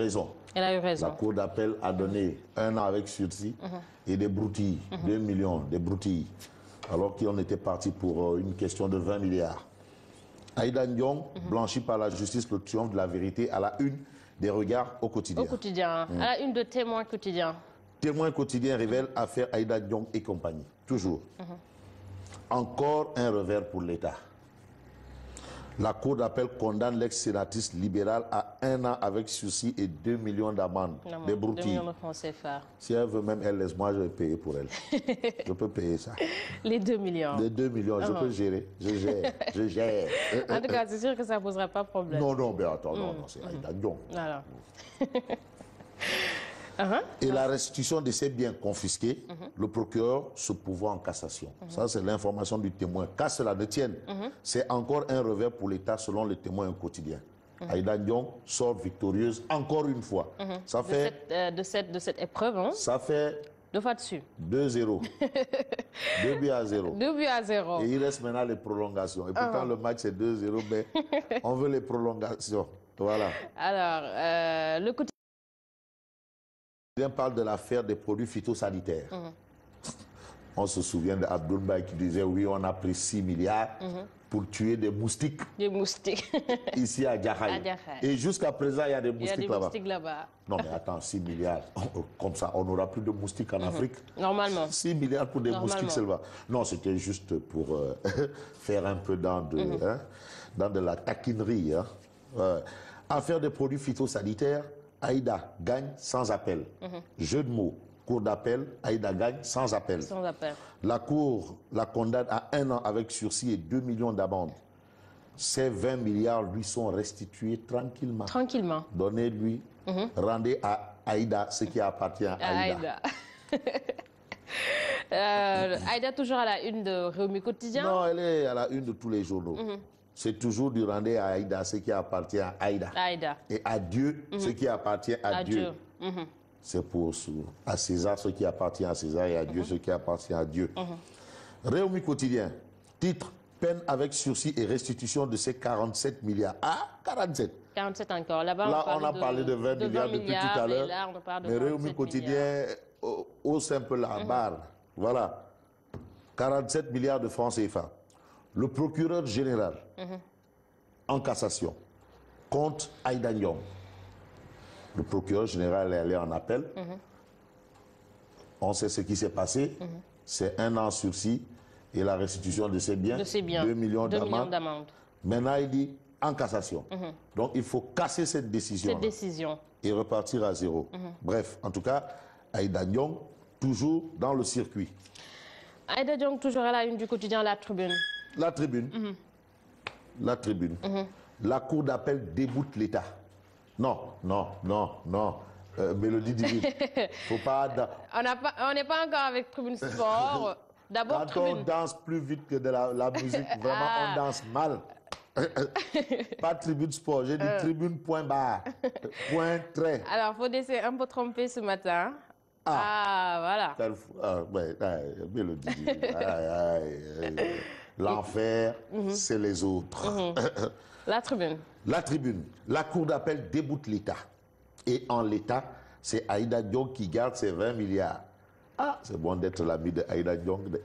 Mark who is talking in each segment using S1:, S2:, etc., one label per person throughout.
S1: raison.
S2: Elle a eu raison.
S1: La Cour d'appel a donné 1 an avec sursis et des broutilles, 2 millions, des broutilles, alors qu'on était parti pour une question de 20 milliards. Aïda Ndiong, blanchie par la justice, le triomphe de la vérité, à la une des regards au quotidien.
S2: Au quotidien, à la une de Témoins quotidien.
S1: Témoins quotidien révèle affaire Aïda Ndiong et compagnie. Toujours. Encore un revers pour l'État. La Cour d'appel condamne l'ex-sénatrice libérale à 1 an avec sursis et 2 millions d'amende. Des broutilles.
S2: 2 millions de francs CFA.
S1: Si elle veut même, elle laisse moi, je vais payer pour elle. Je peux payer ça.
S2: Les 2 millions.
S1: Les 2 millions, je peux gérer. Je gère. Je gère.
S2: En tout cas, c'est sûr que ça ne posera pas de problème.
S1: Non, non, mais attends, non, c'est Aïda Ndiong.
S2: Alors.
S1: Et la restitution de ces biens confisqués, le procureur se pourvoit en cassation. Ça, c'est l'information du témoin. Qu'à cela ne tienne, c'est encore un revers pour l'État selon le témoin quotidien. Aïda Ndiong sort victorieuse encore une fois. Ça fait,
S2: de cette épreuve, hein?
S1: Ça fait
S2: 2 fois dessus.
S1: 2-0. 2 buts à 0.
S2: 2 buts à 0.
S1: Et il reste maintenant les prolongations. Et pourtant, le match, c'est 2-0, mais on veut les prolongations. Voilà.
S2: Alors, le quotidien
S1: parle de l'affaire des produits phytosanitaires. On se souvient d'Abdoul Mbaye qui disait oui, on a pris 6 milliards pour tuer des moustiques.
S2: Des moustiques.
S1: Ici à Djahaï. Et jusqu'à présent, il y a des moustiques
S2: là-bas.
S1: Non, mais attends, 6 milliards. Comme ça, on n'aura plus de moustiques en Afrique.
S2: Normalement.
S1: 6 milliards pour des moustiques seulement. Non, c'était juste pour faire un peu dans de la taquinerie. Affaire des produits phytosanitaires. Aïda gagne sans appel. Jeu de mots, cour d'appel, Aïda gagne sans appel.
S2: Sans appel.
S1: La cour la condamne à 1 an avec sursis et 2 millions d'amende. Ces 20 milliards lui sont restitués tranquillement.
S2: Tranquillement.
S1: Donnez-lui, rendez à Aïda ce qui appartient à Aïda.
S2: Aïda toujours à la une de Réumi Quotidien?
S1: Non, elle est à la une de tous les journaux. C'est toujours du rendez à Aïda ce qui appartient à Aïda. Et à Dieu ce qui appartient à Dieu. C'est pour à César ce qui appartient à César et à Dieu ce qui appartient à Dieu. Réumi Quotidien, titre, peine avec sursis et restitution de ces 47 milliards. Ah, 47.
S2: 47 encore. Là-bas,
S1: on a parlé de 20 milliards depuis tout à l'heure. Mais Réumi Quotidien hausse un peu la barre. Voilà. 47 milliards de francs CFA. Le procureur général, en cassation, contre Aïda Ndiong. Le procureur général est allé en appel. On sait ce qui s'est passé. C'est 1 an sursis et la restitution de ses biens. 2 millions d'amende. Maintenant, il dit en cassation. Donc, il faut casser cette décision. Et repartir à 0. Bref, en tout cas, Aïda Ndiong, toujours dans le circuit.
S2: Aïda Ndiong, toujours à la une du quotidien La Tribune.
S1: La Tribune. La Tribune. La Cour d'appel déboute l'État. Non, non, non, non. Mélodie divine. Faut pas...
S2: On n'est pas encore avec Tribune Sport. D'abord,
S1: quand on danse plus vite que de la musique, vraiment, on danse mal. Pas Tribune Sport, j'ai dit Tribune point barre. Point trait.
S2: Alors, Fodé s'est un peu trompé ce matin. Voilà.
S1: Mélodie divine. L'enfer, c'est les autres.
S2: La Tribune.
S1: La Tribune. La Cour d'appel déboute l'État. Et en l'État, c'est Aïda Ndiong qui garde ses 20 milliards. Ah, c'est bon d'être l'ami de Aïda Ndiong.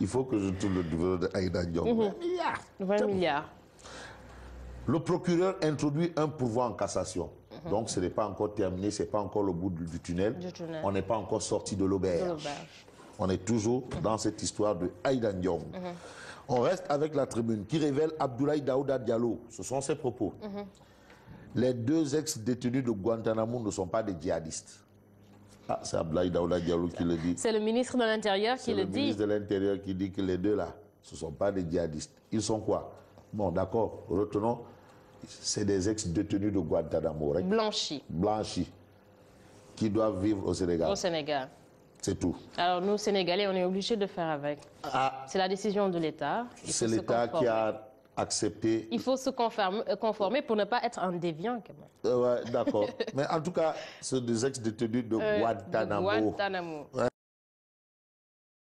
S1: Il faut que je tourne le niveau de Aïda Ndiong. 20 milliards.
S2: 20 milliards.
S1: Le procureur introduit un pourvoi en cassation. Donc, ce n'est pas encore terminé, ce n'est pas encore le bout du tunnel. On n'est pas encore sorti de l'auberge. On est toujours dans cette histoire de Aïda Ndiong. On reste avec la Tribune qui révèle Abdoulaye Daouda Diallo. Ce sont ses propos. Les 2 ex-détenus de Guantanamo ne sont pas des djihadistes. Ah, c'est Abdoulaye Daouda Diallo qui le dit.
S2: C'est le ministre de l'Intérieur qui le dit.
S1: C'est le ministre de l'Intérieur qui dit que les 2 là, ce ne sont pas des djihadistes. Ils sont quoi? Bon, d'accord, retenons. C'est des ex-détenus de Guantanamo.
S2: Blanchis.
S1: Blanchis. Qui doivent vivre au Sénégal.
S2: Au Sénégal.
S1: C'est tout.
S2: Alors nous, Sénégalais, on est obligés de faire avec. C'est la décision de l'État.
S1: C'est l'État qui a accepté.
S2: Il faut se conformer pour ne pas être un déviant.
S1: Ouais, d'accord. Mais en tout cas, c'est des ex-détenus de Guantanamo.
S2: De Guantanamo.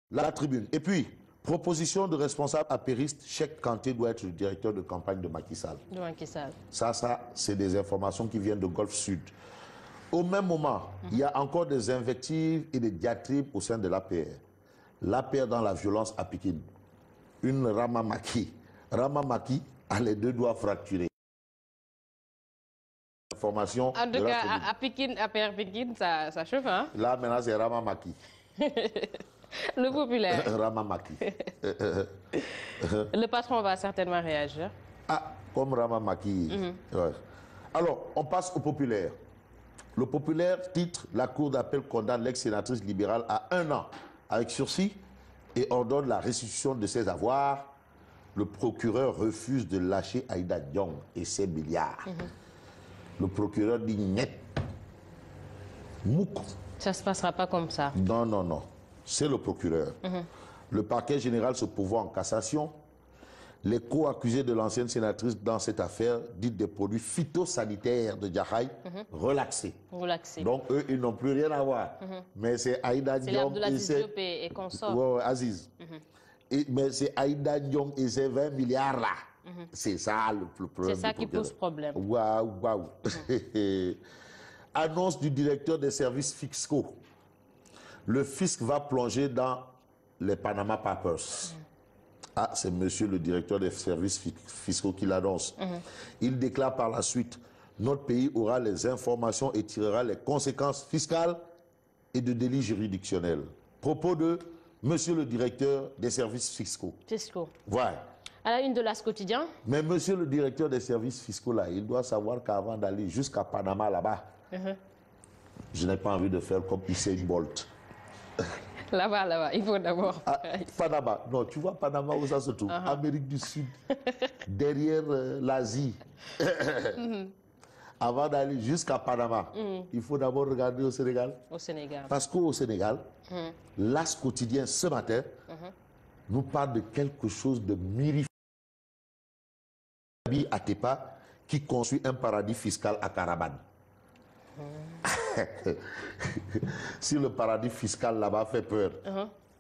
S1: La Tribune. Et puis, Proposition de responsable apériste, Cheikh Kanté doit être le directeur de campagne de Macky Sall.
S2: De Macky Sall.
S1: Ça, c'est des informations qui viennent de Golfe Sud. Au même moment, il y a encore des invectives et des diatribes au sein de l'APR. L'APR dans la violence à Pékin. Une Ramamaki. Ramamaki a les deux doigts fracturés. Information
S2: en tout cas, à Pékin, APR Pékin, ça chauffe, hein?
S1: Là, maintenant, c'est Ramamaki.
S2: Le populaire.
S1: Ramamaki.
S2: Le patron va certainement réagir.
S1: Ah, comme Ramamaki. Ouais. Alors, on passe au populaire. Le populaire titre « La Cour d'appel condamne l'ex-sénatrice libérale à 1 an avec sursis et ordonne la restitution de ses avoirs. Le procureur refuse de lâcher Aïda Diong et ses milliards. Le procureur dit « Niet. Mouk. »
S2: Ça ne se passera pas comme ça.
S1: Non, non, non. C'est le procureur. Le parquet général se pourvoit en cassation. Les co-accusés de l'ancienne sénatrice dans cette affaire, dite des produits phytosanitaires de Djahaï, relaxés. Donc, eux, ils n'ont plus rien à voir. Mais c'est Aïda Diong
S2: et consorts.
S1: Ouais, Aziz. Mais c'est Aïda Diong et ses 20 milliards là. C'est ça le problème.
S2: C'est ça qui pose problème.
S1: Waouh, waouh. Annonce du directeur des services fiscaux. Le fisc va plonger dans les Panama Papers. Ah, c'est monsieur le directeur des services fiscaux qui l'annonce. Il déclare par la suite, notre pays aura les informations et tirera les conséquences fiscales et de délits juridictionnels. Propos de monsieur le directeur des services fiscaux. Voilà.
S2: À la une de l'As quotidien.
S1: Mais monsieur le directeur des services fiscaux, là, il doit savoir qu'avant d'aller jusqu'à Panama, là-bas, je n'ai pas envie de faire comme Usain Bolt.
S2: Là-bas, il faut d'abord...
S1: Panama, non, tu vois Panama où ça se trouve? Amérique du Sud, derrière l'Asie. Avant d'aller jusqu'à Panama, il faut d'abord regarder au Sénégal.
S2: Au Sénégal.
S1: Parce qu'au Sénégal, l'As quotidien ce matin nous parle de quelque chose de mirifique. Atepa qui construit un paradis fiscal à Carabane. Si le paradis fiscal là-bas fait peur,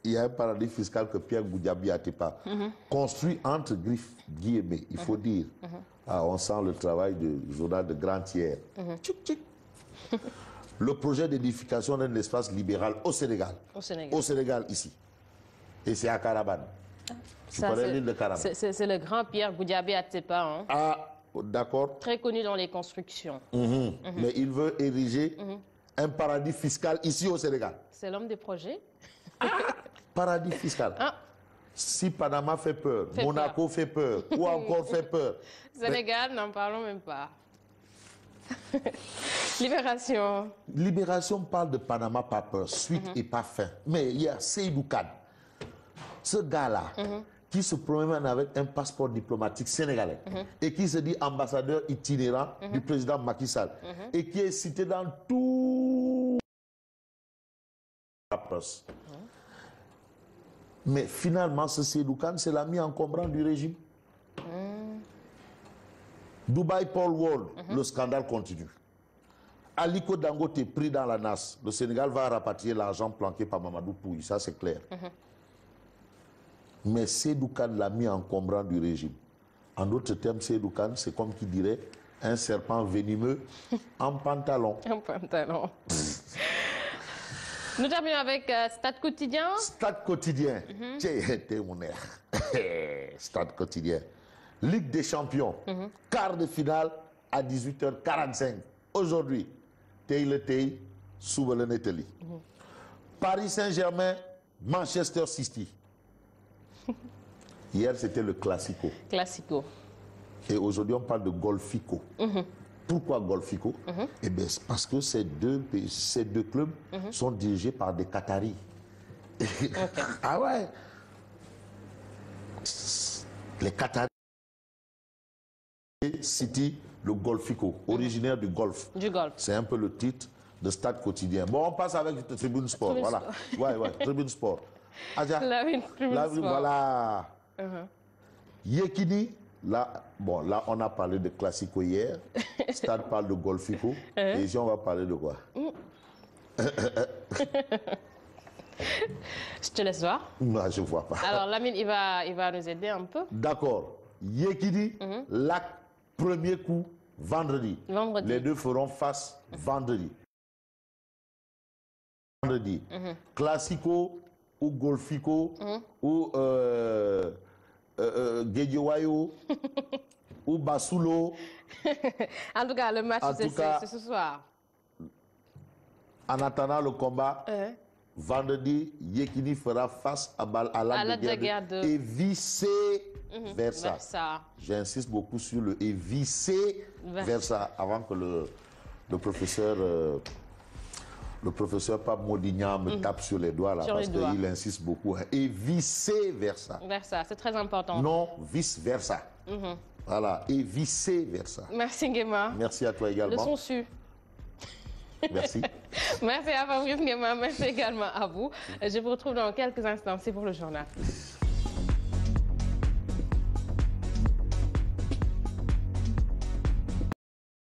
S1: il y a un paradis fiscal que Pierre Goudiaby Atepa construit entre griffes, guillemets, il faut dire. Ah, on sent le travail du journal de Grand Tiers. Le projet d'édification d'un espace libéral au Sénégal. Au Sénégal, ici. Et c'est à Carabane. Tu connais l'île de Carabane?
S2: C'est le grand Pierre Goudiaby Atepa. Hein?
S1: Ah, d'accord.
S2: Très connu dans les constructions.
S1: Mais il veut ériger un paradis fiscal ici au Sénégal.
S2: C'est l'homme des projets.
S1: Paradis fiscal. Si Panama fait peur, Monaco fait peur, ou encore fait peur.
S2: Sénégal, n'en parlons même pas. Libération.
S1: Libération parle de Panama pas peur, suite et pas fin. Mais il y a Seydou Kane, ce gars-là, qui se promène avec un passeport diplomatique sénégalais et qui se dit ambassadeur itinérant du président Macky Sall et qui est cité dans tout la presse. Mais finalement, ce Seydou Kane, c'est l'ami encombrant du régime. Dubaï Paul Wall, le scandale continue. Aliko Dangote pris dans la NAS. Le Sénégal va rapatrier l'argent planqué par Mamadou Pouy, ça c'est clair. Mais Seydou Kane l'a mis encombrant du régime. En d'autres termes, Seydou Kane, c'est comme qui dirait un serpent venimeux en pantalon.
S2: En pantalon. Nous terminons avec Stade Quotidien.
S1: Stade Quotidien. T'es mon air. Stade Quotidien. Ligue des Champions. Quart de finale à 18h45. Aujourd'hui, Tei le Tei, Souba le Neteli. Paris Saint-Germain, Manchester City. Hier, c'était le Classico.
S2: Classico.
S1: Et aujourd'hui, on parle de Golfico. Pourquoi Golfico? Eh bien, c'est parce que ces deux clubs sont dirigés par des Qataris. Ah ouais. Les Qataris. City, le Golfico, originaire du Golfe.
S2: Du Golfe.
S1: C'est un peu le titre de Stade Quotidien. Bon, on passe avec Tribune Sport. Voilà. Ouais, Tribune Sport. Adja,
S2: la une Tribune Sport.
S1: Voilà. Yekini, là, bon, là, on a parlé de Classico hier. Stade parle de Golfico. Et ici, on va parler de quoi?
S2: Je te laisse voir.
S1: Non, je ne vois pas.
S2: Alors, Lamine, il va nous aider un peu.
S1: D'accord. Yekini, l'acte premier coup, vendredi. Les deux feront face vendredi. Classico ou Golfico ou Guédiouayo ou Basulo.
S2: En tout cas, le match, c'est ce soir.
S1: En attendant le combat, vendredi, Yekini fera face à la guerre et vice-versa. J'insiste beaucoup sur le et vice-versa avant que le professeur Pape Modignan me tape sur les doigts là, parce qu'il insiste beaucoup. Et vice-versa.
S2: C'est très important.
S1: Non, vice-versa. Voilà, et vice-versa.
S2: Merci Nguema.
S1: Merci à toi également.
S2: Leçon su.
S1: Merci.
S2: Merci à Fabrice Nguema, merci également à vous. Je vous retrouve dans quelques instants, c'est pour le journal.